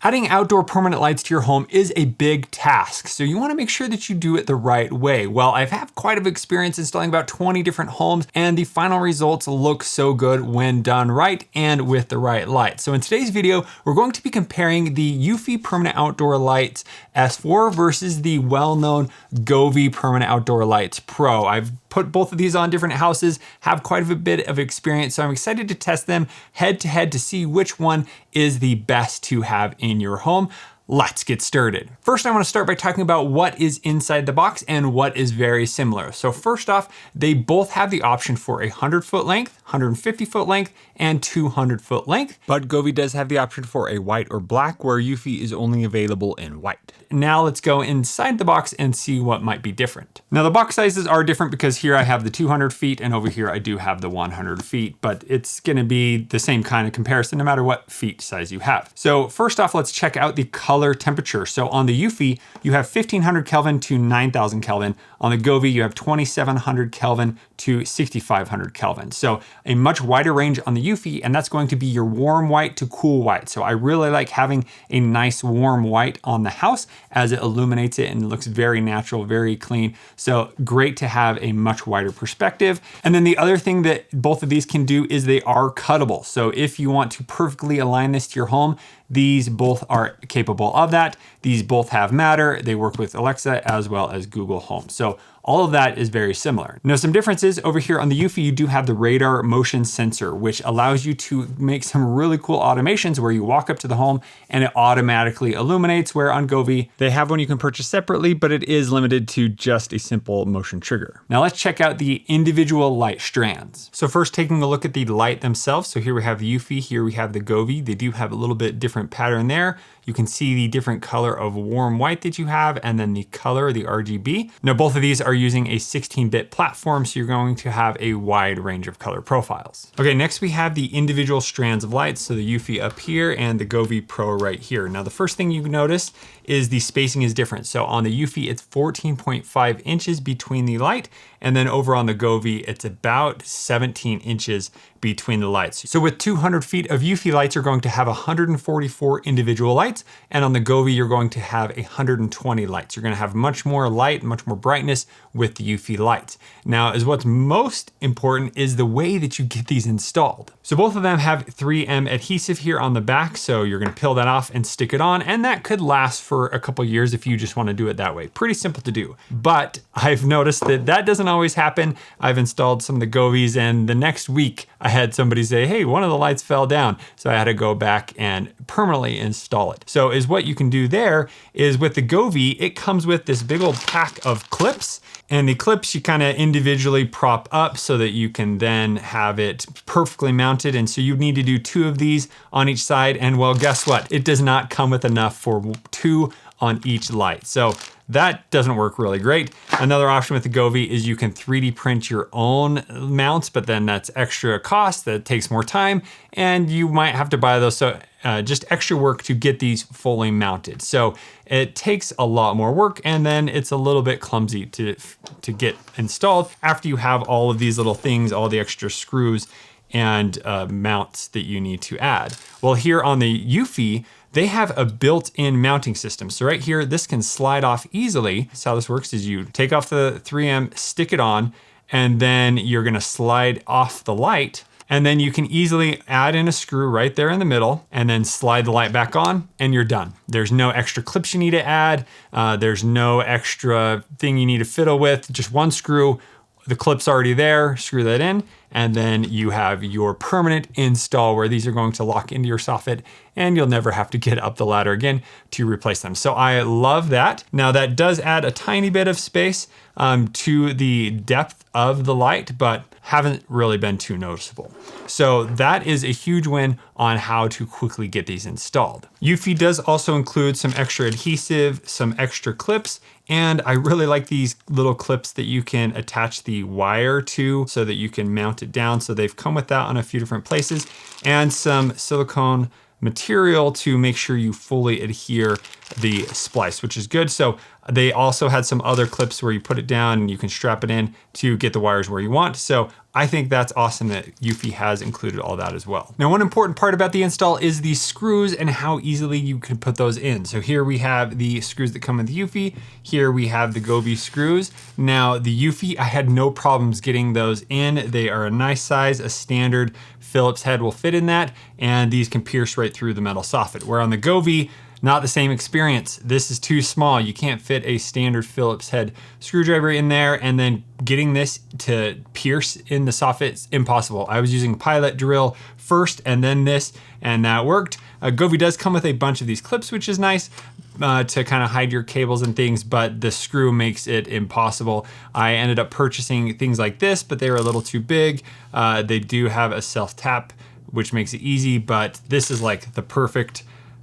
Adding outdoor permanent lights to your home is a big task, so you want to make sure that you do it the right way. Well, I've had quite a bit of experience installing about 20 different homes, and the final results look so good when done right and with the right light. So in today's video, we're going to be comparing the eufy permanent outdoor lights S4 versus the well-known Govee permanent outdoor lights Pro. I've put both of these on different houses, have quite a bit of experience, so I'm excited to test them head to head to see which one is the best to have in your home. Let's get started. First, I want to start by talking about what is inside the box and what is very similar. So first off, they both have the option for a 100-foot length, 150-foot length, and 200-foot length. But Govee does have the option for a white or black, where eufy is only available in white. Now let's go inside the box and see what might be different. Now the box sizes are different because here I have the 200 feet and over here I do have the 100 feet, but it's gonna be the same kind of comparison no matter what feet size you have. So first off, let's check out the color temperature. So on the eufy, you have 1500 Kelvin to 9000 Kelvin. On the Govee, you have 2700 Kelvin to 6500 Kelvin. So a much wider range on the eufy, and that's going to be your warm white to cool white. So I really like having a nice warm white on the house as it illuminates it and it looks very natural, very clean. So great to have a much wider perspective. And then the other thing that both of these can do is they are cuttable. So if you want to perfectly align this to your home, these both are capable of that. These both have Matter. They work with Alexa as well as Google Home. So all of that is very similar. Now, some differences over here on the eufy, you do have the radar motion sensor, which allows you to make some really cool automations where you walk up to the home and it automatically illuminates, where on Govee, they have one you can purchase separately, but it is limited to just a simple motion trigger. Now let's check out the individual light strands. So first, taking a look at the light themselves. So here we have the eufy, here we have the Govee. They do have a little bit different pattern there. You can see the different color of warm white that you have, and then the color, the RGB. Now, both of these are using a 16-bit platform, so you're going to have a wide range of color profiles. Okay, next we have the individual strands of lights. So the eufy up here and the Govee Pro right here. Now, the first thing you notice is the spacing is different. So on the eufy, it's 14.5 inches between the light, and then over on the Govee, it's about 17 inches between the lights. So with 200 feet of eufy lights, you're going to have 144 individual lights, and on the Govee, you're going to have 120 lights. You're gonna have much more light, much more brightness with the eufy lights. Now, is what's most important is the way that you get these installed. So both of them have 3M adhesive here on the back, so you're gonna peel that off and stick it on, and that could last for a couple years if you just wanna do it that way. Pretty simple to do. But I've noticed that that doesn't always happen. I've installed some of the Govees, and the next week I had somebody say, hey, one of the lights fell down. So I had to go back and permanently install it. So is what you can do there is with the Govee, it comes with this big old pack of clips, and the clips you kind of individually prop up so that you can then have it perfectly mounted. And so you need to do 2 of these on each side. And well, guess what? It does not come with enough for 2 on each light. So that doesn't work really great. Another option with the Govee is you can 3D print your own mounts, but then that's extra cost, that takes more time, and you might have to buy those. So just extra work to get these fully mounted. So it takes a lot more work, and then it's a little bit clumsy to get installed after you have all of these little things, all the extra screws and mounts that you need to add. Well, here on the eufy, they have a built-in mounting system. So right here, this can slide off easily. So how this works is you take off the 3M, stick it on, and then you're gonna slide off the light, and then you can easily add in a screw right there in the middle and then slide the light back on, and you're done. There's no extra clips you need to add. There's no extra thing you need to fiddle with, just one screw. The clip's already there, screw that in, and then you have your permanent install where these are going to lock into your soffit, and you'll never have to get up the ladder again to replace them. So I love that. Now that does add a tiny bit of space to the depth of the light, but haven't really been too noticeable. So that is a huge win on how to quickly get these installed. eufy does also include some extra adhesive, some extra clips, and I really like these little clips that you can attach the wire to so that you can mount it down. So they've come with that on a few different places, and some silicone material to make sure you fully adhere the splice, which is good. So They also had some other clips where you put it down and you can strap it in to get the wires where you want. So I think that's awesome that eufy has included all that as well. Now, one important part about the install is the screws and how easily you can put those in. So here we have the screws that come with eufy. Here we have the Govee screws. Now the eufy, I had no problems getting those in. They are a nice size, a standard Phillips head will fit in that, and these can pierce right through the metal soffit. Where on the Govee, not the same experience. This is too small. You can't fit a standard Phillips head screwdriver in there, and then getting this to pierce in the soffit is impossible. I was using pilot drill first and then this, and that worked. Govee does come with a bunch of these clips, which is nice to kind of hide your cables and things, but the screw makes it impossible. I ended up purchasing things like this, but they were a little too big. They do have a self-tap, which makes it easy, but this is like the perfect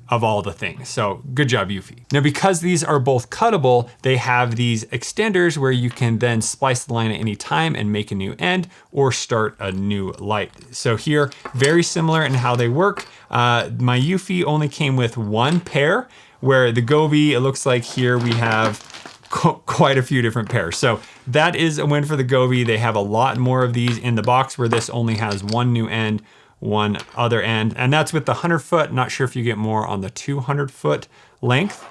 of all the things. So good job, eufy. Now, because these are both cuttable, they have these extenders where you can then splice the line at any time and make a new end or start a new light. So here, very similar in how they work. My eufy only came with one pair, where the Govee, it looks like here we have quite a few different pairs. So that is a win for the Govee. They have a lot more of these in the box, where this only has one new end, one other end, and that's with the 100-foot. Not sure if you get more on the 200-foot length.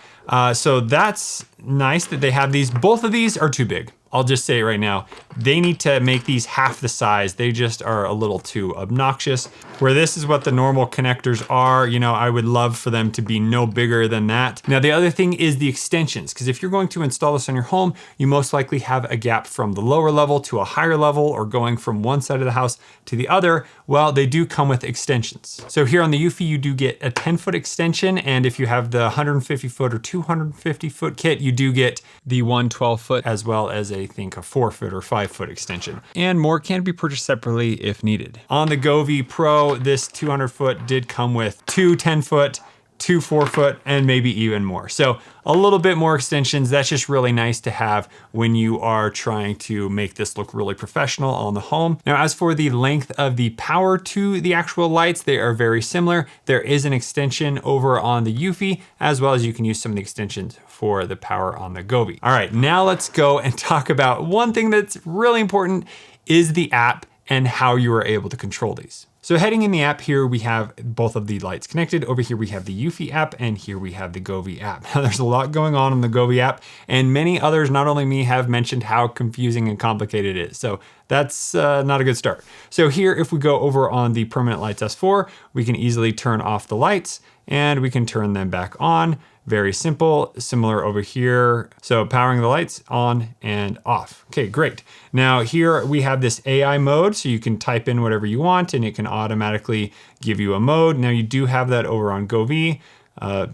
So that's nice that they have these. Both of these are too big. I'll just say it right now. They need to make these half the size. They just are a little too obnoxious. Where this is what the normal connectors are, you know, I would love for them to be no bigger than that. Now, the other thing is the extensions, because if you're going to install this on your home, you most likely have a gap from the lower level to a higher level, or going from one side of the house to the other. Well, they do come with extensions. So here on the eufy, you do get a 10-foot extension, and if you have the 150-foot or 250-foot kit, you do get the 112-foot, as well as I think a 4-foot or 5-foot extension. And more can be purchased separately if needed. On the Govee Pro, this 200-foot did come with two 10-foot, two 4-foot, and maybe even more. So a little bit more extensions. That's just really nice to have when you are trying to make this look really professional on the home. Now, as for the length of the power to the actual lights, they are very similar. There is an extension over on the eufy, as well as you can use some of the extensions for the power on the Govee. All right, now let's go and talk about one thing that's really important, is the app and how you are able to control these. So heading in the app here, we have both of the lights connected. Over here, we have the eufy app, and here we have the Govee app. Now, there's a lot going on in the Govee app, and many others, not only me, have mentioned how confusing and complicated it is. So that's not a good start. So here, if we go over on the permanent lights S4, we can easily turn off the lights, and we can turn them back on. Very simple, similar over here. So powering the lights on and off. Okay, great. Now here we have this AI mode, so you can type in whatever you want and it can automatically give you a mode. Now you do have that over on Govee,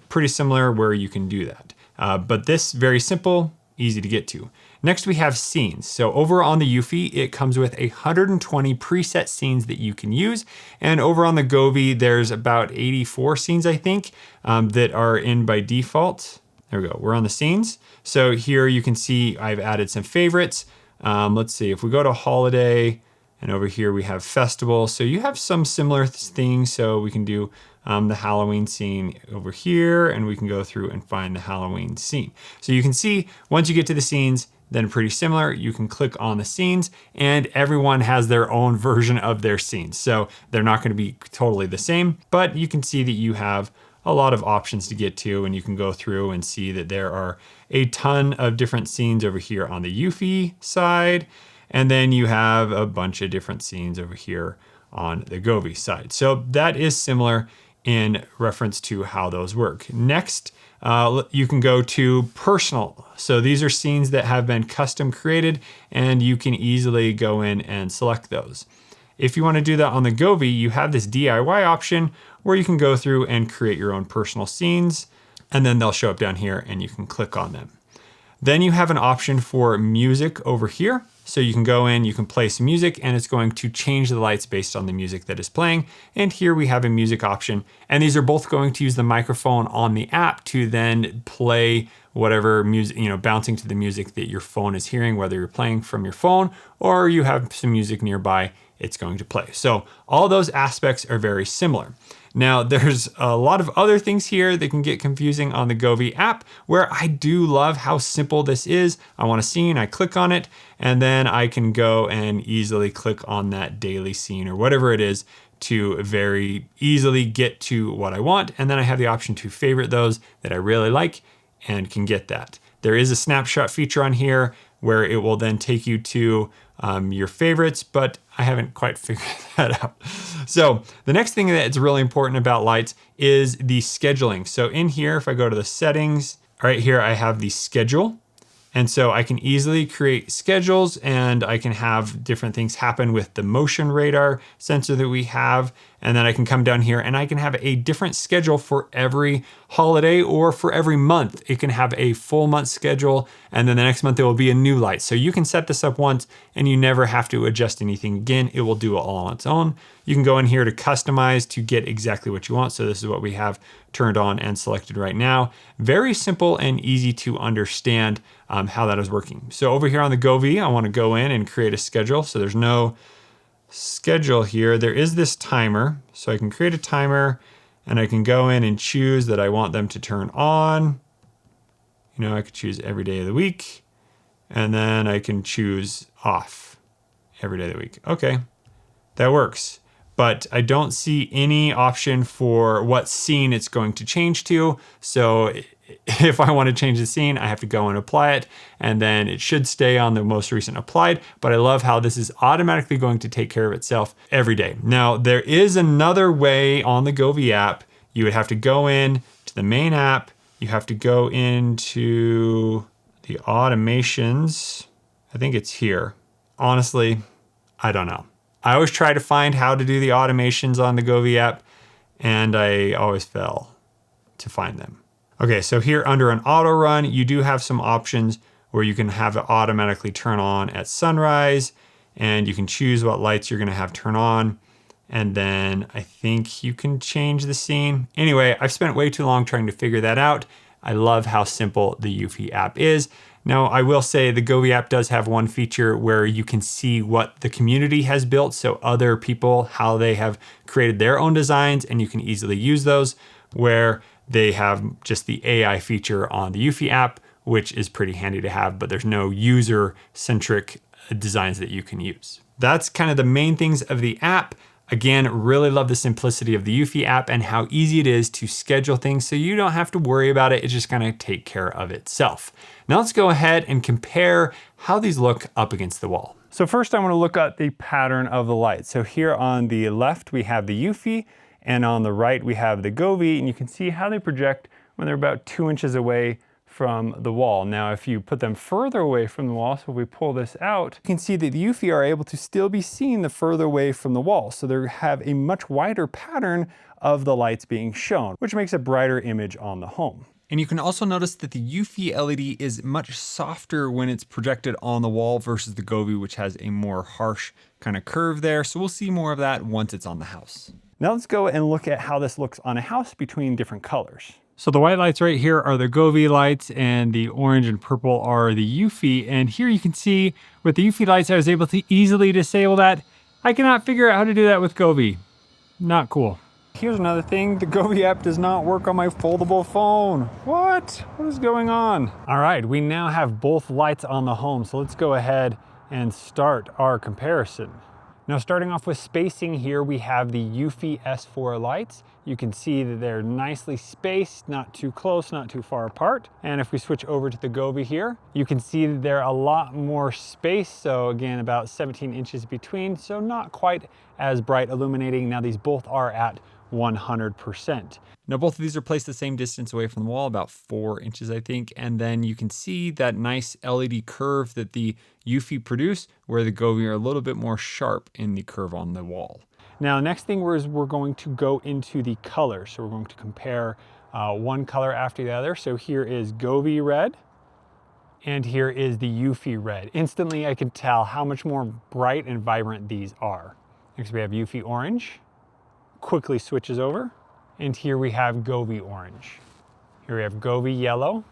pretty similar where you can do that. But this, very simple, easy to get to. Next, we have scenes. So over on the eufy, it comes with 120 preset scenes that you can use. And over on the Govee, there's about 84 scenes, I think, that are in by default. There we go, we're on the scenes. So here you can see I've added some favorites. Let's see, if we go to holiday, and over here we have festival. So you have some similar things. So we can do the Halloween scene over here, and we can go through and find the Halloween scene. So you can see once you get to the scenes, then pretty similar, you can click on the scenes, and everyone has their own version of their scenes. So they're not gonna be totally the same, but you can see that you have a lot of options to get to, and you can go through and see that there are a ton of different scenes over here on the eufy side, and then you have a bunch of different scenes over here on the Govee side. So that is similar in reference to how those work. Next, you can go to personal. So these are scenes that have been custom created, and you can easily go in and select those. If you want to do that on the Govee, you have this DIY option where you can go through and create your own personal scenes, and then they'll show up down here and you can click on them. Then you have an option for music over here. So you can go in, you can play some music, and it's going to change the lights based on the music that is playing. And here we have a music option. And these are both going to use the microphone on the app to then play whatever music, you know, bouncing to the music that your phone is hearing, whether you're playing from your phone or you have some music nearby. it's going to play. So all those aspects are very similar. Now, there's a lot of other things here that can get confusing on the Govee app, where I do love how simple this is. I want a scene, I click on it, and then I can go and easily click on that daily scene or whatever it is to very easily get to what I want. And then I have the option to favorite those that I really like and can get that. There is a snapshot feature on here where it will then take you to your favorites, but I haven't quite figured that out. So the next thing that's really important about lights is the scheduling. So in here, if I go to the settings, right here, I have the schedule. And so I can easily create schedules and I can have different things happen with the motion radar sensor that we have. And then I can come down here and I can have a different schedule for every holiday or for every month. It can have a full month schedule and then the next month there will be a new light. So you can set this up once and you never have to adjust anything again. It will do it all on its own. You can go in here to customize to get exactly what you want. So this is what we have turned on and selected right now. Very simple and easy to understand how that is working. So over here on the Govee, I want to go in and create a schedule. So there's no schedule here. There is this timer. So I can create a timer and I can go in and choose that I want them to turn on. You know, I could choose every day of the week and then I can choose off every day of the week. Okay, that works. But I don't see any option for what scene it's going to change to. So if I want to change the scene, I have to go and apply it, and then it should stay on the most recent applied. But I love how this is automatically going to take care of itself every day. Now, there is another way on the Govee app. You would have to go in to the main app. You have to go into the automations. I think it's here. Honestly, I don't know. I always try to find how to do the automations on the Govee app, and I always fail to find them. Okay, so here under an auto run, you do have some options where you can have it automatically turn on at sunrise, and you can choose what lights you're gonna have turn on. And then I think you can change the scene. Anyway, I've spent way too long trying to figure that out. I love how simple the eufy app is. Now, I will say the Govee app does have one feature where you can see what the community has built. So other people, how they have created their own designs, and you can easily use those, where they have just the AI feature on the eufy app, which is pretty handy to have, but there's no user-centric designs that you can use. That's kind of the main things of the app. Again, really love the simplicity of the eufy app and how easy it is to schedule things so you don't have to worry about it. It's just gonna take care of itself. Now let's go ahead and compare how these look up against the wall. So first I wanna look at the pattern of the light. So here on the left, we have the eufy, and on the right, we have the Govee, and you can see how they project when they're about 2 inches away from the wall. Now, if you put them further away from the wall, so if we pull this out, you can see that the eufy are able to still be seen the further away from the wall. So they have a much wider pattern of the lights being shown, which makes a brighter image on the home. And you can also notice that the eufy LED is much softer when it's projected on the wall versus the Govee, which has a more harsh kind of curve there. So we'll see more of that once it's on the house. Now let's go and look at how this looks on a house between different colors. So the white lights right here are the Govee lights, and the orange and purple are the eufy. And here you can see with the eufy lights, I was able to easily disable that. I cannot figure out how to do that with Govee. Not cool. Here's another thing, the Govee app does not work on my foldable phone. What is going on? All right, we now have both lights on the home, so let's go ahead and start our comparison. Now, starting off with spacing here, we have the eufy S4 lights. You can see that they're nicely spaced, not too close, not too far apart. And if we switch over to the Govee here, you can see that they're a lot more spaced. So again, about 17 inches between, so not quite as bright illuminating. Now, these both are at 100%. Now, both of these are placed the same distance away from the wall, about 4 inches, I think. And then you can see that nice LED curve that the eufy produce, where the Govee are a little bit more sharp in the curve on the wall. Now, next thing we're going to go into the color. So we're going to compare one color after the other. So here is Govee red, and here is the eufy red. Instantly, I can tell how much more bright and vibrant these are. Next, we have eufy orange. Quickly switches over. And here we have Govee orange. Here we have Govee yellow,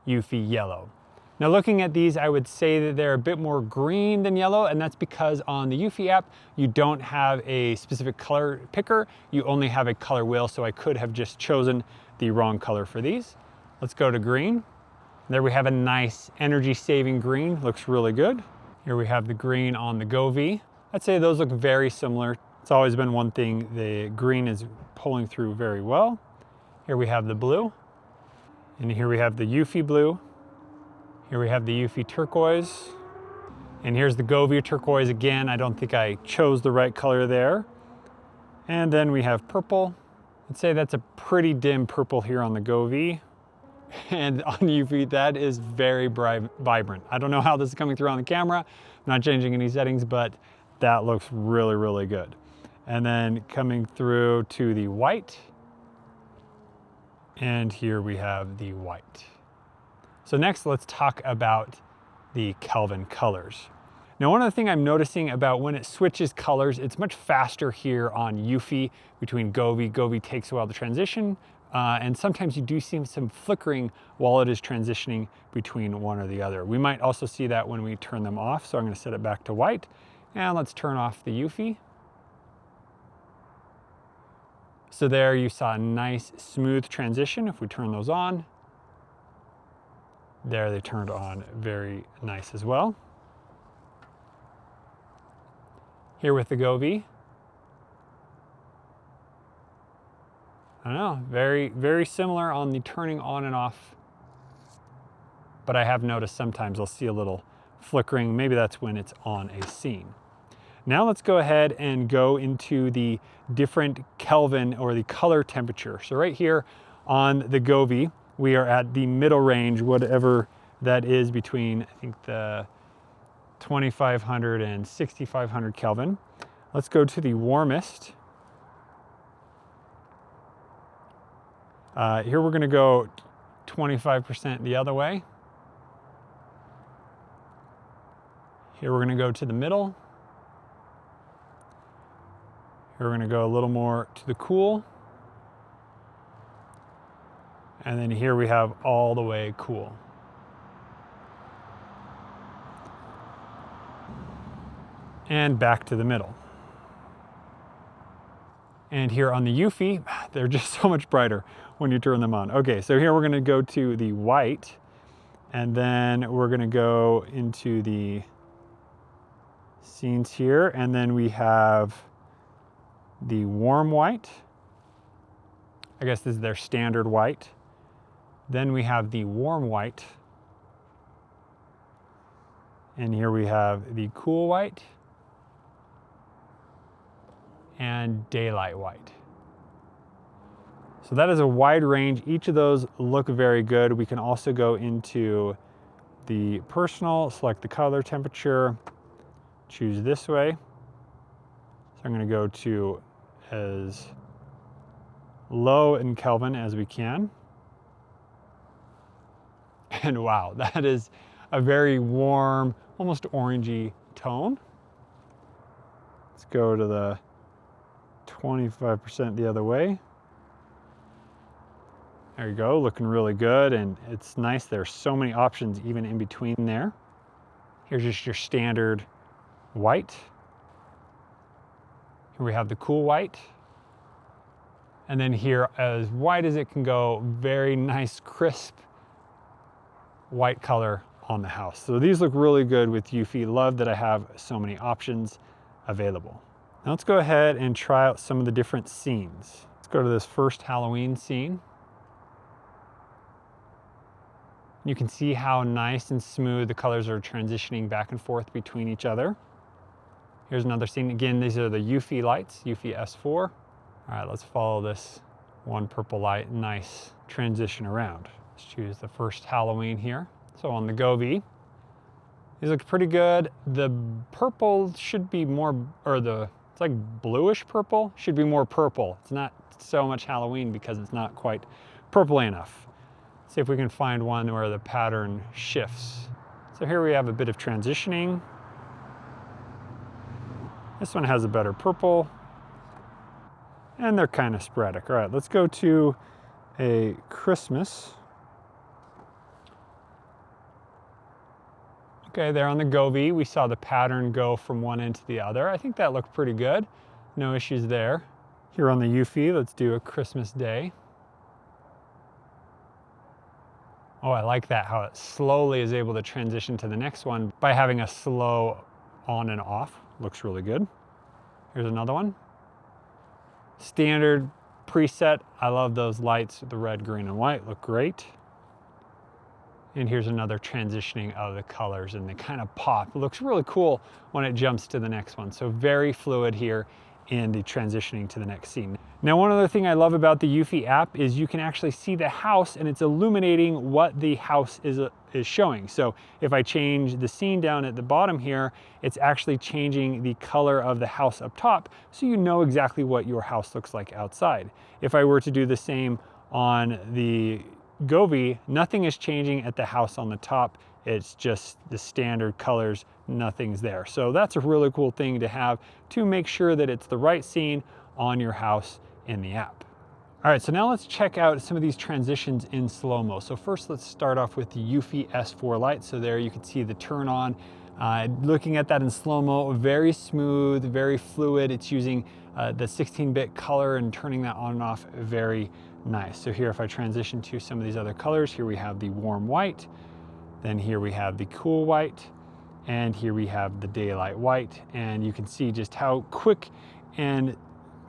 eufy yellow. Now looking at these, I would say that they're a bit more green than yellow, and that's because on the Eufy app, you don't have a specific color picker, you only have a color wheel, so I could have just chosen the wrong color for these. Let's go to green. There we have a nice energy saving green, looks really good. Here we have the green on the Govee. I'd say those look very similar. It's always been one thing, the green is pulling through very well. Here we have the blue, and here we have the Eufy blue. Here we have the Eufy turquoise, and here's the Govee turquoise again. I don't think I chose the right color there. And then we have purple. I'd say that's a pretty dim purple here on the Govee. And on Eufy, that is very bright, vibrant. I don't know how this is coming through on the camera. I'm not changing any settings, but that looks really, really good. And then coming through to the white. And here we have the white. So next, let's talk about the Kelvin colors. Now, one of the things I'm noticing about when it switches colors, it's much faster here on Eufy between Govee. Govee takes a while to transition, and sometimes you do see some flickering while it is transitioning between one or the other. We might also see that when we turn them off, so I'm gonna set it back to white, and let's turn off the Eufy. So there you saw a nice smooth transition. If we turn those on, there they turned on very nice as well. Here with the Govee. I don't know, very, very similar on the turning on and off. But I have noticed sometimes I'll see a little flickering. Maybe that's when it's on a scene. Now let's go ahead and go into the different Kelvin or the color temperature. So right here on the Govee, we are at the middle range, whatever that is between, I think, the 2500 and 6500 Kelvin. Let's go to the warmest. Here we're gonna go 25% the other way. Here we're gonna go to the middle. Here we're gonna go a little more to the cool. And then here we have all the way cool. And back to the middle. And here on the Eufy, they're just so much brighter when you turn them on. Okay, so here we're gonna go to the white, and then we're gonna go into the scenes here, and then we have the warm white. I guess this is their standard white. Then we have the warm white. And here we have the cool white and daylight white. So that is a wide range. Each of those look very good. We can also go into the personal, select the color temperature, choose this way. So I'm gonna go to as low in Kelvin as we can. And wow, that is a very warm, almost orangey tone. Let's go to the 25% the other way. There you go, looking really good, and it's nice. There's so many options even in between there. Here's just your standard white. Here we have the cool white. And then here, as white as it can go, very nice, crisp white color on the house. So these look really good with Eufy. Love that I have so many options available. Now let's go ahead and try out some of the different scenes. Let's go to this first Halloween scene. You can see how nice and smooth the colors are transitioning back and forth between each other. Here's another scene. Again, these are the Eufy lights, Eufy S4. All right, let's follow this one purple light. Nice transition around. Let's choose the first Halloween here. So on the Govee, these look pretty good. The purple should be more, it's like bluish purple, should be more purple. It's not so much Halloween because it's not quite purpley enough. Let's see if we can find one where the pattern shifts. So here we have a bit of transitioning. This one has a better purple, and they're kind of sporadic. All right, let's go to a Christmas. Okay, there on the Govee, we saw the pattern go from one end to the other. I think that looked pretty good. No issues there. Here on the eufy, let's do a Christmas day. Oh, I like that, how it slowly is able to transition to the next one by having a slow on and off. Looks really good. Here's another one. Standard preset. I love those lights, the red, green, and white look great. And here's another transitioning of the colors, and they kind of pop. It looks really cool when it jumps to the next one. So very fluid here in the transitioning to the next scene. Now, one other thing I love about the eufy app is you can actually see the house, and it's illuminating what the house is showing. So if I change the scene down at the bottom here, it's actually changing the color of the house up top, so you know exactly what your house looks like outside. If I were to do the same on the Govee, nothing is changing at the house on the top. It's just the standard colors, nothing's there. So that's a really cool thing to have to make sure that it's the right scene on your house in the app. All right, so now let's check out some of these transitions in slow-mo. So first, let's start off with the eufy S4 light. So there you can see the turn on. Looking at that in slow-mo, very smooth, very fluid. It's using the 16-bit color and turning that on and off very nice. So here, if I transition to some of these other colors, here we have the warm white, then here we have the cool white, and here we have the daylight white, and you can see just how quick and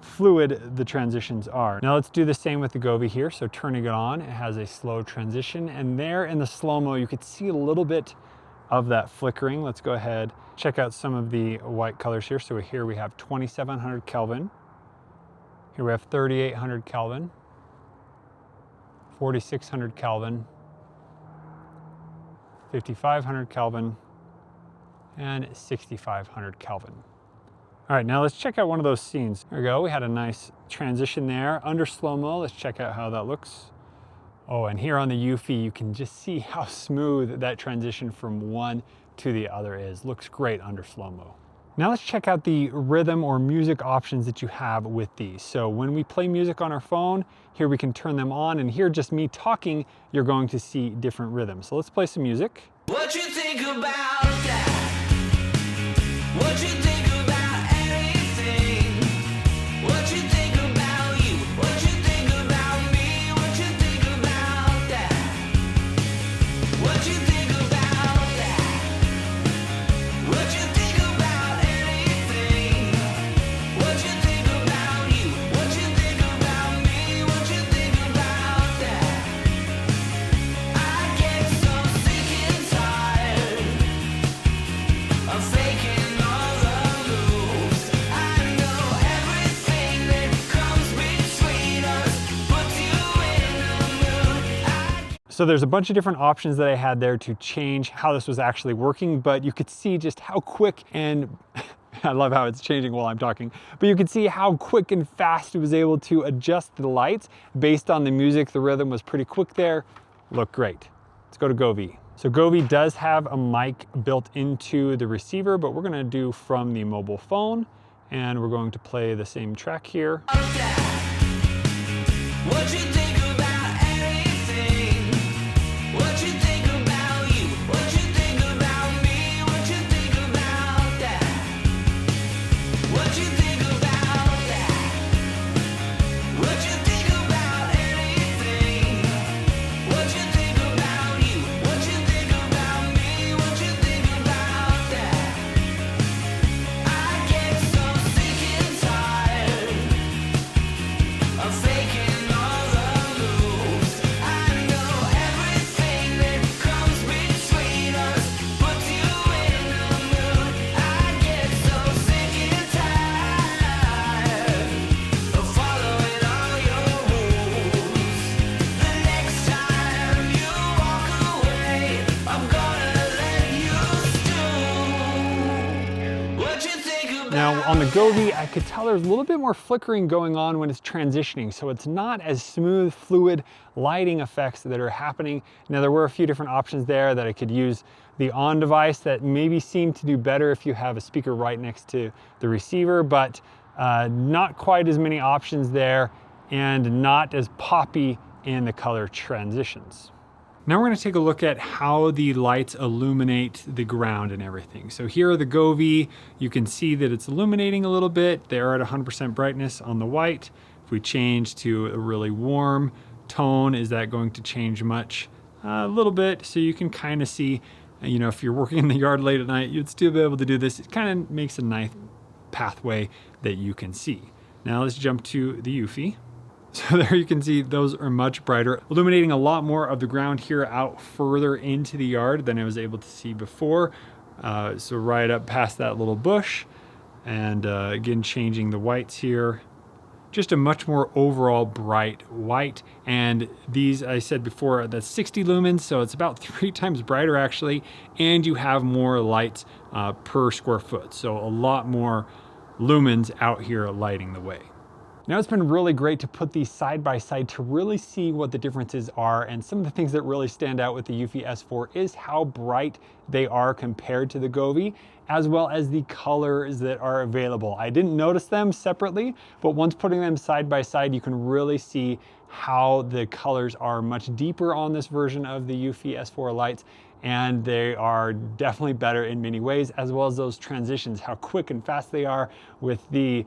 fluid the transitions are. Now let's do the same with the Govee here. So turning it on, it has a slow transition, and there in the slow-mo, you could see a little bit of that flickering. Let's go ahead, check out some of the white colors here. So here we have 2700 Kelvin. Here we have 3800 Kelvin. 4600 Kelvin, 5500 Kelvin, and 6500 Kelvin. All right, now let's check out one of those scenes. There we go, we had a nice transition there. Under slow-mo, let's check out how that looks. Oh, and here on the eufy, you can just see how smooth that transition from one to the other is. Looks great under slow-mo. Now let's check out the rhythm or music options that you have with these. So when we play music on our phone, here we can turn them on, and here just me talking, you're going to see different rhythms. So let's play some music. What you think about that? What you think about anything? What you think about you? What you think about me? What you think about that? What you think about that? What you think about anything? What you think about you? What you think about me? What you think about that? I get so sick and tired of faking all the moves. I know everything that comes between us puts you in the mood. So there's a bunch of different options that I had there to change how this was actually working, but you could see just how quick and I love how it's changing while I'm talking, but you can see how quick and fast it was able to adjust the lights based on the music. The rhythm was pretty quick there. Looked great. Let's go to Govee. So Govee does have a mic built into the receiver, but we're gonna do from the mobile phone, and we're going to play the same track here. What you think about anything? What you think about you? What you think about me? What you think about that? What you think about that? What you think about anything? What you think about you? What you think about me? What you think about that? I get so sick and tired of faking all the moves. I know everything that comes between us puts you in the mood. I get so sick and tired of following all your rules. The next time you walk away, I'm gonna let you stew. What you think about Now on the Govee, I could tell there's a little bit more flickering going on when it's transitioning, so it's not as smooth, fluid lighting effects that are happening. Now there were a few different options there that I could use. The on device that maybe seem to do better if you have a speaker right next to the receiver, but not quite as many options there and not as poppy in the color transitions. Now we're going to take a look at how the lights illuminate the ground and everything. So here are the Govee. You can see that it's illuminating a little bit. They're at 100% brightness on the white. If we change to a really warm tone, is that going to change much? A little bit, so you can kind of see, you know, if you're working in the yard late at night, you'd still be able to do this. It kind of makes a nice pathway that you can see. Now let's jump to the eufy. So there you can see those are much brighter, illuminating a lot more of the ground here out further into the yard than I was able to see before. So right up past that little bush, and again, changing the whites here. Just a much more overall bright white. And these, I said before, that's 60 lumens, so it's about 3 times brighter actually, and you have more lights per square foot. So a lot more lumens out here lighting the way. Now it's been really great to put these side by side to really see what the differences are, and some of the things that really stand out with the eufy S4 is how bright they are compared to the Govee, as well as the colors that are available. I didn't notice them separately, but once putting them side by side, you can really see how the colors are much deeper on this version of the eufy S4 lights, and they are definitely better in many ways, as well as those transitions, how quick and fast they are with the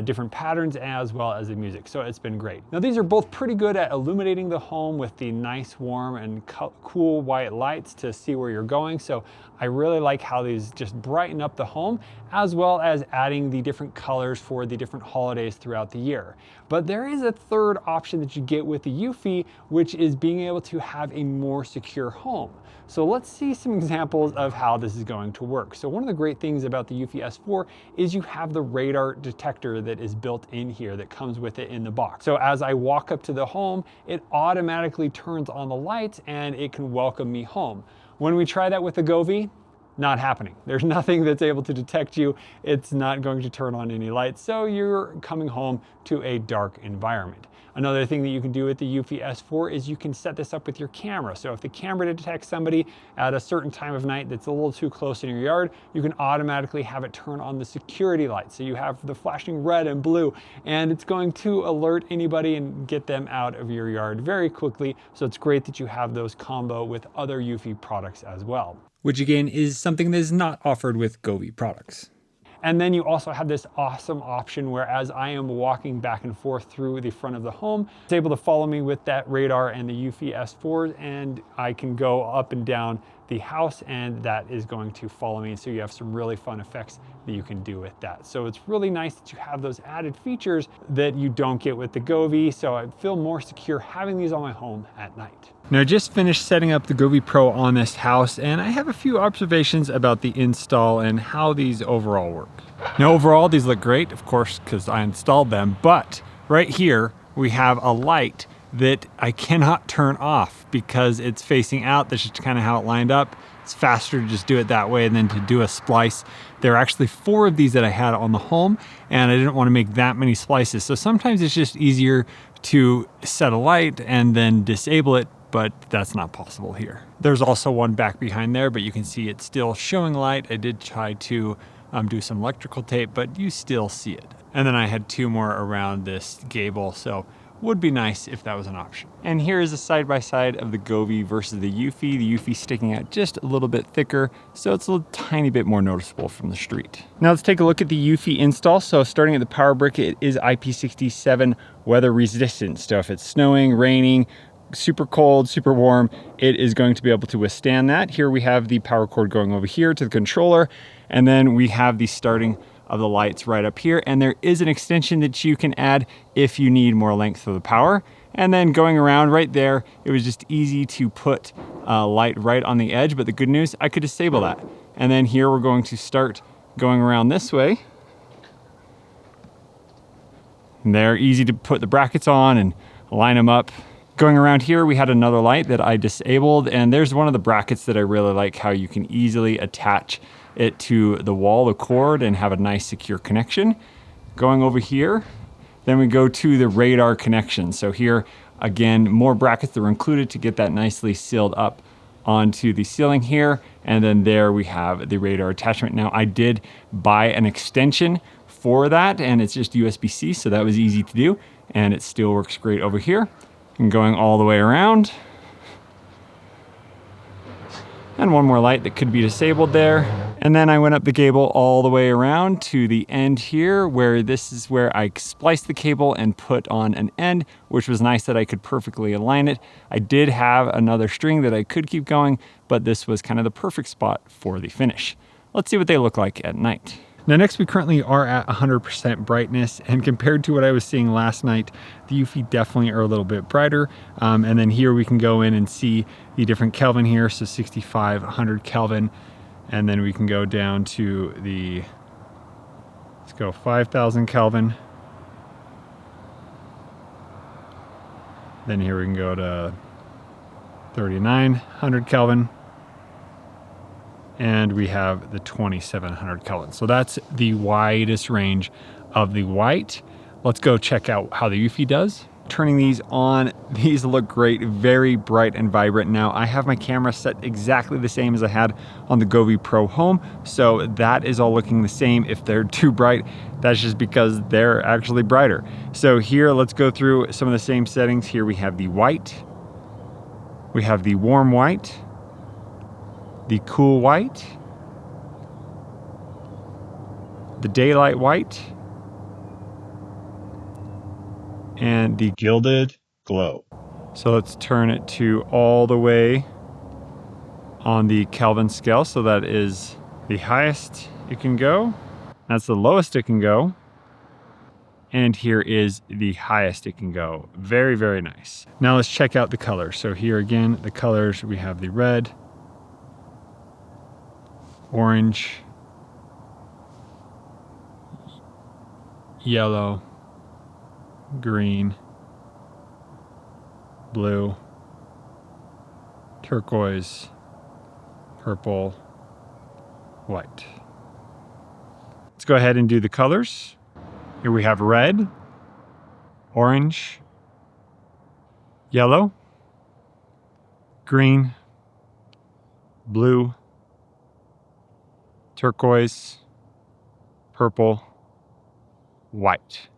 different patterns as well as the music. So it's been great. Now these are both pretty good at illuminating the home with the nice warm and cool white lights to see where you're going. So I really like how these just brighten up the home, as well as adding the different colors for the different holidays throughout the year. But there is a third option that you get with the eufy, which is being able to have a more secure home. So let's see some examples of how this is going to work. So one of the great things about the eufy S4 is you have the radar detector that is built in here that comes with it in the box. So as I walk up to the home, it automatically turns on the lights and it can welcome me home. When we try that with the Govee, not happening. There's nothing that's able to detect you. It's not going to turn on any lights, so you're coming home to a dark environment. Another thing that you can do with the eufy S4 is you can set this up with your camera. So if the camera detects somebody at a certain time of night that's a little too close in your yard, you can automatically have it turn on the security lights. So you have the flashing red and blue, and it's going to alert anybody and get them out of your yard very quickly. So it's great that you have those combo with other eufy products as well, which again is something that is not offered with Govee products. And then you also have this awesome option where as I am walking back and forth through the front of the home, it's able to follow me with that radar and the eufy S4, and I can go up and down the house and that is going to follow me. So you have some really fun effects that you can do with that. So it's really nice that you have those added features that you don't get with the Govee. So I feel more secure having these on my home at night. Now I just finished setting up the Govee Pro on this house, and I have a few observations about the install and how these overall work. Now overall these look great, of course, because I installed them, but right here we have a light that I cannot turn off because it's facing out. That's just kind of how it lined up. It's faster to just do it that way and then to do a splice. There are actually 4 of these that I had on the home, and I didn't want to make that many splices. So sometimes it's just easier to set a light and then disable it, but that's not possible here. There's also one back behind there, but you can see it's still showing light. I did try to do some electrical tape, but you still see it. And then I had 2 more around this gable, so would be nice if that was an option. And here is a side-by-side of the Govee versus the eufy. The eufy sticking out just a little bit thicker, so it's a little tiny bit more noticeable from the street. Now let's take a look at the eufy install. So starting at the power brick, it is IP67 weather resistant. So if it's snowing, raining, super cold, super warm, it is going to be able to withstand that. Here we have the power cord going over here to the controller, and then we have the starting of the lights right up here, and there is an extension that you can add if you need more length of the power. And then going around right there, it was just easy to put a light right on the edge, but the good news, I could disable that. And then here we're going to start going around this way. And they're easy to put the brackets on and line them up. Going around here, we had another light that I disabled, and there's one of the brackets that I really like, how you can easily attach it to the wall, the cord, and have a nice secure connection. Going over here, then we go to the radar connection. So here, again, more brackets that were included to get that nicely sealed up onto the ceiling here. And then there we have the radar attachment. Now I did buy an extension for that, and it's just USB-C, so that was easy to do, and it still works great over here. And going all the way around, And one more light that could be disabled there. And then I went up the cable all the way around to the end here, where this is where I spliced the cable and put on an end, which was nice that I could perfectly align it. I did have another string that I could keep going, but this was kind of the perfect spot for the finish. Let's see what they look like at night. Now next, we currently are at 100% brightness, and compared to what I was seeing last night, the eufy definitely are a little bit brighter. And then here we can go in and see the different Kelvin here, so 6500 Kelvin, and then we can go down to the, let's go 5000 Kelvin. Then here we can go to 3900 Kelvin. And we have the 2700 Kelvin. So that's the widest range of the white. Let's go check out how the eufy does. Turning these on, these look great, very bright and vibrant. Now I have my camera set exactly the same as I had on the Govee Pro Home, so that is all looking the same. If they're too bright, that's just because they're actually brighter. So here, let's go through some of the same settings. Here we have the white, we have the warm white, the cool white, the daylight white, and the gilded glow. So let's turn it to all the way on the Kelvin scale. So that is the highest it can go. That's the lowest it can go. And here is the highest it can go. Very, very nice. Now let's check out the colors. So here again, the colors, we have the red, orange, yellow, green, blue, turquoise, purple, white. Let's go ahead and do the colors. Here we have red, orange, yellow, green, blue, turquoise, purple, white.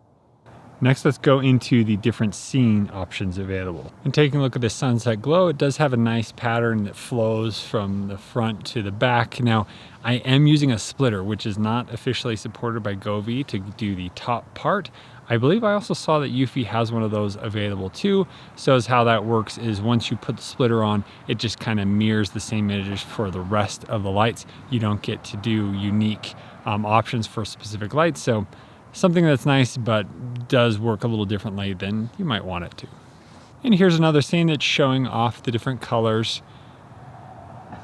Next, let's go into the different scene options available. And taking a look at the sunset glow, it does have a nice pattern that flows from the front to the back. Now, I am using a splitter, which is not officially supported by Govee to do the top part. I believe I also saw that eufy has one of those available too. So as how that works is once you put the splitter on, it just kind of mirrors the same images for the rest of the lights. You don't get to do unique options for specific lights. So something that's nice, but does work a little differently than you might want it to. And here's another scene that's showing off the different colors.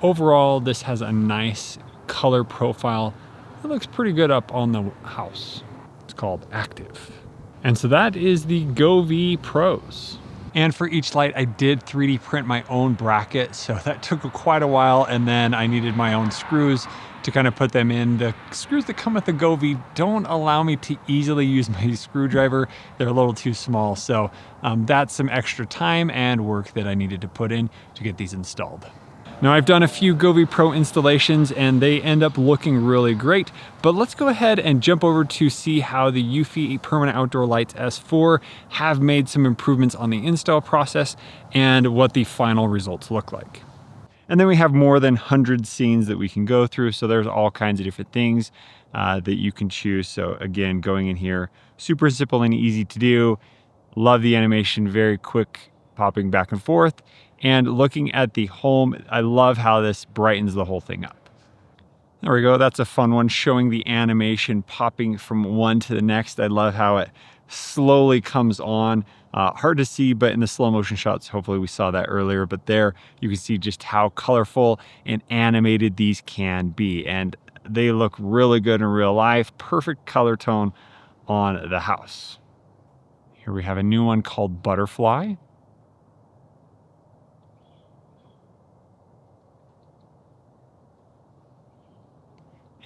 Overall, this has a nice color profile. It looks pretty good up on the house. It's called Active. And so that is the Govee Pros. And for each light, I did 3D print my own bracket. So that took quite a while. And then I needed my own screws to kind of put them in. The screws that come with the Govee don't allow me to easily use my screwdriver. They're a little too small. So that's some extra time and work that I needed to put in to get these installed. Now I've done a few Govee Pro installations and they end up looking really great, but let's go ahead and jump over to see how the eufy Permanent Outdoor Lights S4 have made some improvements on the install process and what the final results look like. And then we have more than 100 scenes that we can go through, so there's all kinds of different things that you can choose. So again, going in here, super simple and easy to do. Love the animation, very quick, popping back and forth. And looking at the home, I love how this brightens the whole thing up. There we go, that's a fun one, showing the animation popping from one to the next. I love how it slowly comes on. Hard to see, but in the slow motion shots, hopefully we saw that earlier, but there you can see just how colorful and animated these can be. And they look really good in real life, perfect color tone on the house. Here we have a new one called Butterfly.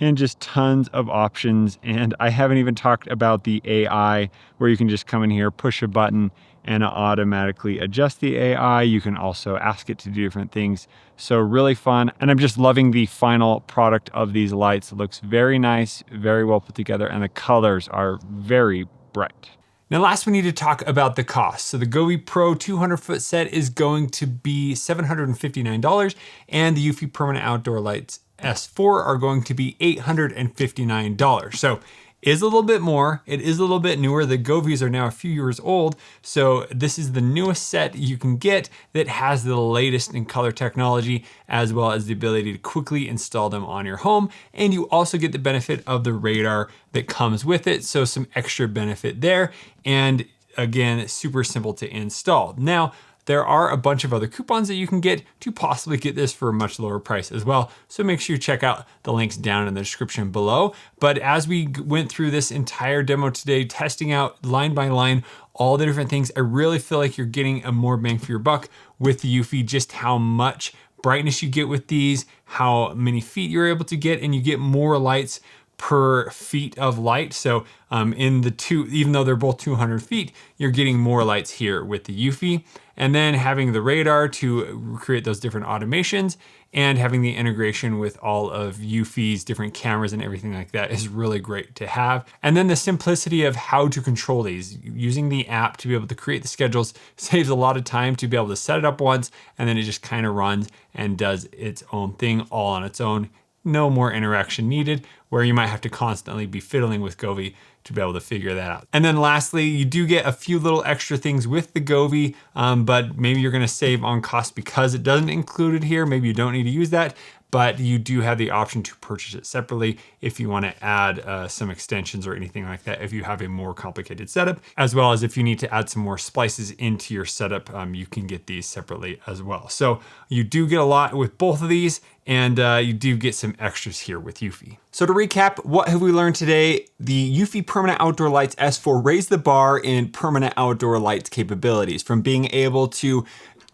And just tons of options. And I haven't even talked about the AI, where you can just come in here, push a button, and automatically adjust the AI. You can also ask it to do different things. So really fun. And I'm just loving the final product of these lights. It looks very nice, very well put together, and the colors are very bright. Now last we need to talk about the cost. So the Govee Pro 200-foot set is going to be $759 and the eufy permanent outdoor lights S4 are going to be $859. So is a little bit more. It is a little bit newer. The Govees are now a few years old. So this is the newest set you can get that has the latest in color technology, as well as the ability to quickly install them on your home. And you also get the benefit of the radar that comes with it. So some extra benefit there. And again, super simple to install. Now, there are a bunch of other coupons that you can get to possibly get this for a much lower price as well. So make sure you check out the links down in the description below. But as we went through this entire demo today, testing out line by line, all the different things, I really feel like you're getting a more bang for your buck with the eufy, just how much brightness you get with these, how many feet you're able to get, and you get more lights per feet of light. So in the two, even though they're both 200 feet, you're getting more lights here with the eufy. And then having the radar to create those different automations and having the integration with all of eufy's different cameras and everything like that is really great to have. And then the simplicity of how to control these. Using the app to be able to create the schedules saves a lot of time to be able to set it up once, and then it just kind of runs and does its own thing all on its own. No more interaction needed, where you might have to constantly be fiddling with Govee to be able to figure that out. And then lastly, you do get a few little extra things with the Govee, but maybe you're gonna save on cost because it doesn't include it here. Maybe you don't need to use that, but you do have the option to purchase it separately if you want to add some extensions or anything like that if you have a more complicated setup, as well as if you need to add some more splices into your setup, you can get these separately as well. So you do get a lot with both of these, and you do get some extras here with eufy. So to recap, what have we learned today? The eufy Permanent Outdoor Lights S4 raised the bar in permanent outdoor lights capabilities, from being able to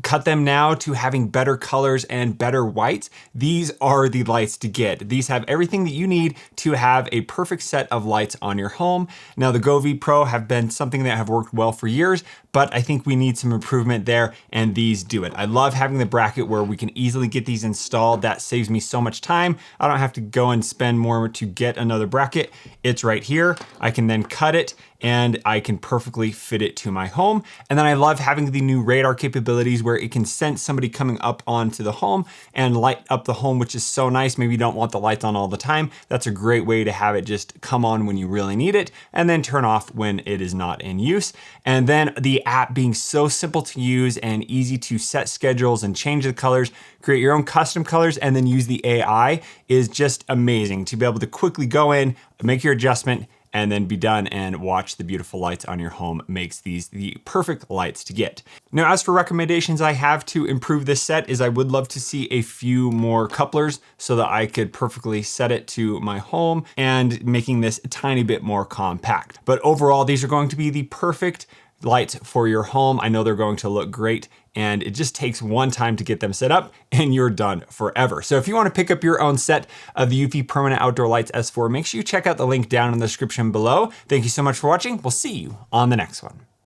cut them now to having better colors and better whites. These are the lights to get. These have everything that you need to have a perfect set of lights on your home. Now the Govee Pro have been something that have worked well for years, but I think we need some improvement there, and these do it. I love having the bracket where we can easily get these installed. That saves me so much time. I don't have to go and spend more to get another bracket. It's right here. I can then cut it and I can perfectly fit it to my home. And then I love having the new radar capabilities where it can sense somebody coming up onto the home and light up the home, which is so nice. Maybe you don't want the lights on all the time. That's a great way to have it just come on when you really need it and then turn off when it is not in use. And then the app being so simple to use and easy to set schedules and change the colors, create your own custom colors, and then use the AI is just amazing to be able to quickly go in, make your adjustment, and then be done and watch the beautiful lights on your home. Makes these the perfect lights to get. Now, as for recommendations I have to improve this set is I would love to see a few more couplers so that I could perfectly set it to my home and making this a tiny bit more compact. But overall, these are going to be the perfect lights for your home. I know they're going to look great, and it just takes one time to get them set up and you're done forever. So if you want to pick up your own set of the eufy Permanent Outdoor Lights S4, make sure you check out the link down in the description below. Thank you so much for watching. We'll see you on the next one.